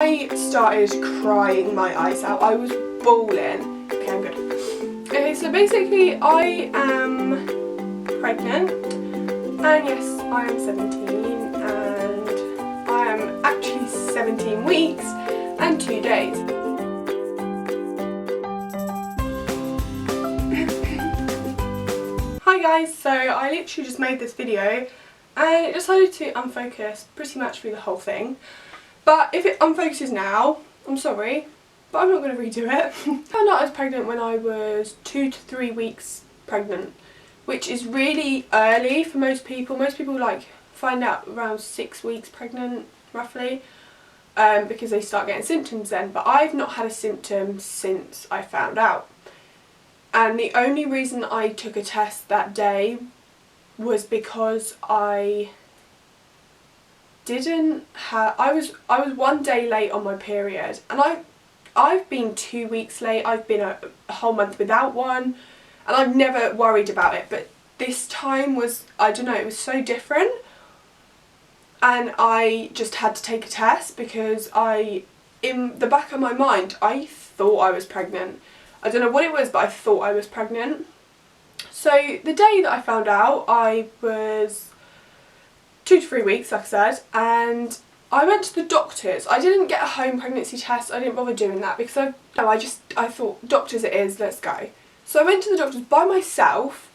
I started crying my eyes out. I was bawling. Okay, I'm good. Okay, so basically I am pregnant, and yes, I am 17, and I am actually 17 weeks and 2 days. Hi guys, so I literally just made this video and it decided to unfocus pretty much through the whole thing. But if it unfocuses now, I'm sorry, but I'm not going to redo it. I found out I was pregnant when I was 2 to 3 weeks pregnant, which is really early for most people. Most people find out around 6 weeks pregnant, roughly, because they start getting symptoms then. But I've not had a symptom since I found out. And the only reason I took a test that day was because I was 1 day late on my period, and I've been 2 weeks late. I've been a whole month without one, and I've never worried about it, but this time was, I don't know, it was so different, and I just had to take a test because in the back of my mind, I thought I was pregnant. I don't know what it was, but I thought I was pregnant. So the day that I found out, I was 2 to 3 weeks, like I said, and I went to the doctors. I didn't get a home pregnancy test. I didn't bother doing that because I thought, doctors it is, let's go. So I went to the doctors by myself,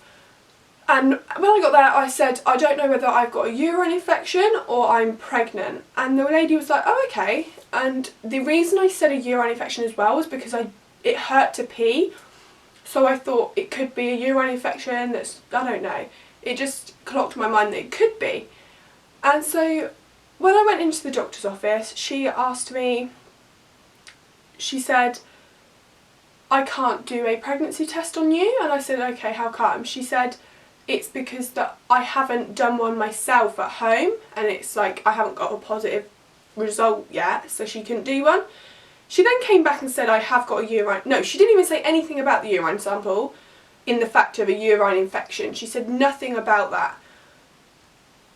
and when I got there I said, I don't know whether I've got a urine infection or I'm pregnant, and the lady was like, oh okay. And the reason I said a urine infection as well was because it hurt to pee, so I thought it could be a urine infection. I don't know, it just clocked my mind that it could be. And so when I went into the doctor's office, she asked me, she said, I can't do a pregnancy test on you. And I said, okay, how come? She said, it's because I haven't done one myself at home, and it's like I haven't got a positive result yet, so she couldn't do one. She then came back and said I have got a urine... No, she didn't even say anything about the urine sample in the fact of a urine infection. She said nothing about that.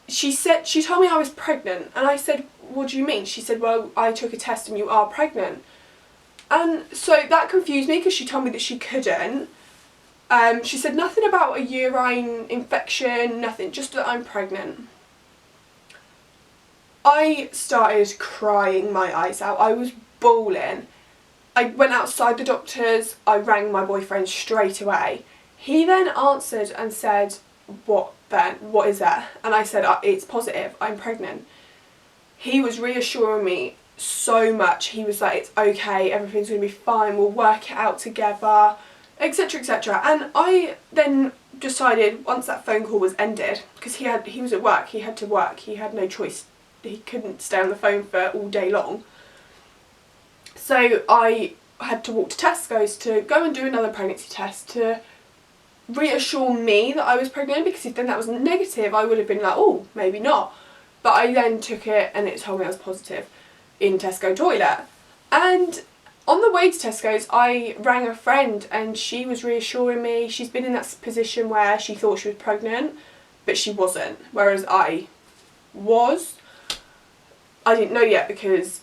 She told me I was pregnant, and I said, what do you mean? She said, well, I took a test and you are pregnant. And so that confused me because she told me that she couldn't. She said nothing about a urine infection, nothing, just that I'm pregnant. I started crying my eyes out. I was bawling. I went outside the doctor's. I rang my boyfriend straight away. He then answered and said, what then? What is that? And I said, it's positive, I'm pregnant. He was reassuring me so much. He was like, it's okay, everything's going to be fine, we'll work it out together, etc, etc. And I then decided, once that phone call was ended, because he was at work, he had to work, he had no choice, he couldn't stay on the phone for all day long. So I had to walk to Tesco's to go and do another pregnancy test to reassure me that I was pregnant, because if then that was negative I would have been like, oh, maybe not. But I then took it and it told me I was positive in Tesco toilet. And on the way to Tesco's I rang a friend and she was reassuring me. She's been in that position where she thought she was pregnant but she wasn't, whereas I was. I didn't know yet because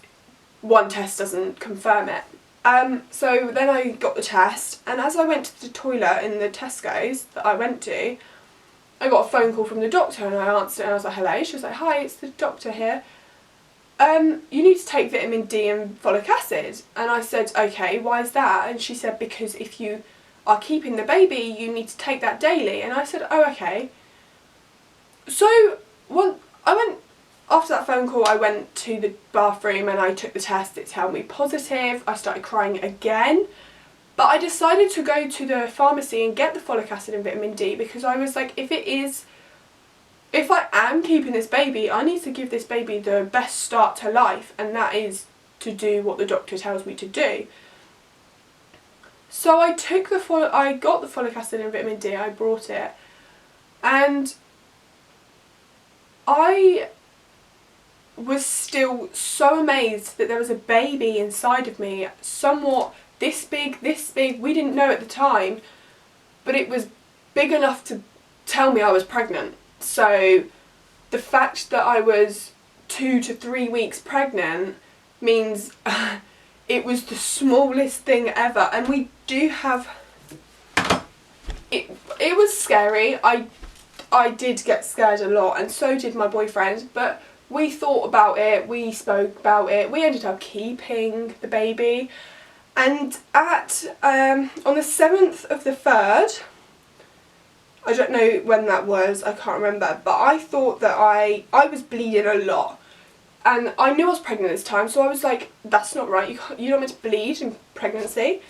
one test doesn't confirm it. So then I got the test, and as I went to the toilet in the Tesco's that I went to, I got a phone call from the doctor, and I answered and I was like, hello. She was like, hi, it's the doctor here. You need to take vitamin D and folic acid. And I said, okay, why is that? And she said, because if you are keeping the baby, you need to take that daily. And I said, oh, okay. So after that phone call, I went to the bathroom and I took the test. It told me positive. I started crying again. But I decided to go to the pharmacy and get the folic acid and vitamin D, because I was like, if I am keeping this baby, I need to give this baby the best start to life, and that is to do what the doctor tells me to do. So I got the folic acid and vitamin D, I brought it, and I was still so amazed that there was a baby inside of me, somewhat this big, we didn't know at the time, but it was big enough to tell me I was pregnant. So the fact that I was 2 to 3 weeks pregnant means it was the smallest thing ever, and we do have it was scary. I did get scared a lot, and so did my boyfriend, but we thought about it, we spoke about it, we ended up keeping the baby. And at on the 7th of the 3rd, I don't know when that was, I can't remember, but I thought that I was bleeding a lot, and I knew I was pregnant this time, so I was like, that's not right, you don't meant to bleed in pregnancy.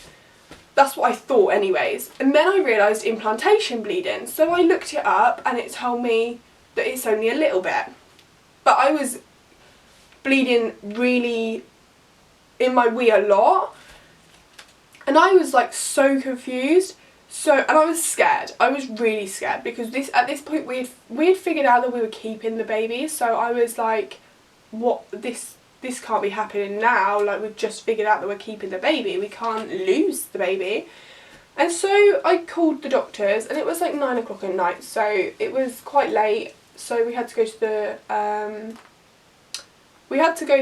That's what I thought anyways. And then I realised implantation bleeding, so I looked it up and it told me that it's only a little bit. But I was bleeding really in my wee a lot, and I was like so confused. And I was scared. I was really scared, because at this point we had figured out that we were keeping the baby, so I was like, what, this can't be happening now, like we've just figured out that we're keeping the baby, we can't lose the baby. And so I called the doctors, and it was like 9 o'clock at night, so it was quite late, so we had to go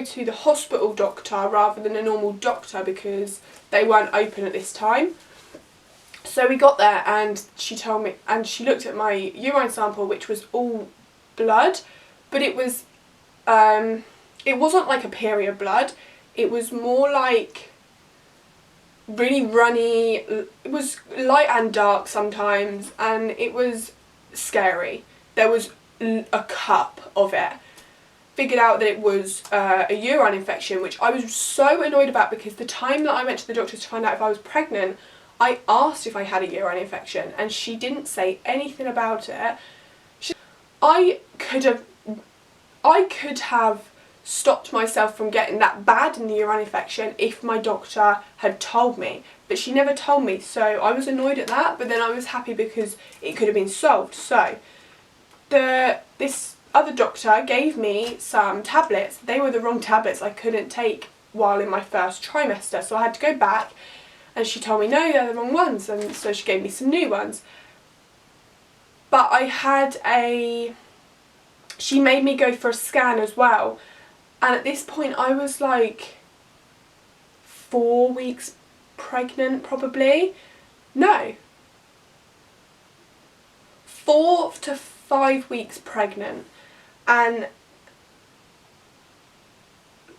to the hospital doctor rather than a normal doctor, because they weren't open at this time. So we got there, and she told me, and she looked at my urine sample, which was all blood, but it was it wasn't like a period blood, it was more like really runny, it was light and dark sometimes, and it was scary. There was a cup of it. Figured out that it was a urine infection, which I was so annoyed about, because the time that I went to the doctor to find out if I was pregnant, I asked if I had a urine infection, and she didn't say anything about it. I could have stopped myself from getting that bad in the urine infection if my doctor had told me, but she never told me, so I was annoyed at that, but then I was happy because it could have been solved. So this other doctor gave me some tablets. They were the wrong tablets I couldn't take while in my first trimester, so I had to go back, and she told me no, they're the wrong ones, and so she gave me some new ones. But she made me go for a scan as well. And at this point I was like 4 weeks pregnant, probably. No. 4 to 5 weeks pregnant. And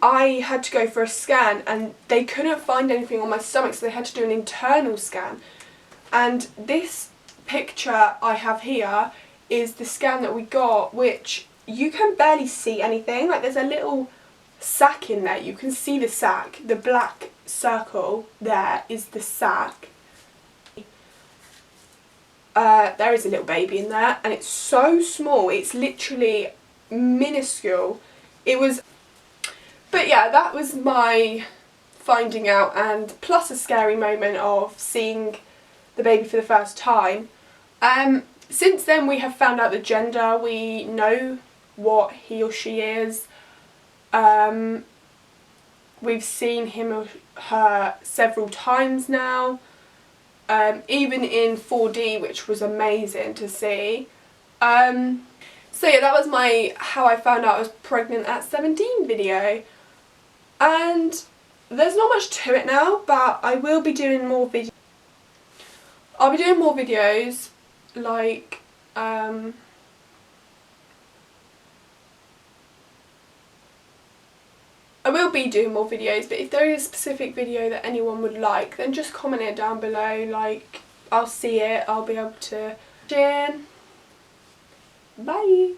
I had to go for a scan, and they couldn't find anything on my stomach, so they had to do an internal scan. And this picture I have here is the scan that we got, which you can barely see anything. Like, there's a little sac in there, you can see the sac, the black circle there is the sac. There is a little baby in there, and it's so small, it's literally minuscule. But yeah, that was my finding out, and plus a scary moment of seeing the baby for the first time. Since then we have found out the gender, we know what he or she is. We've seen him or her several times now, even in 4D, which was amazing to see. So yeah, that was my how I found out I was pregnant at 17 video, and there's not much to it now, but I will be doing more videos. I'll be doing more videos, like I will be doing more videos, but if there is a specific video that anyone would like, then just comment it down below. Like, I'll see it, I'll be able to share. Bye!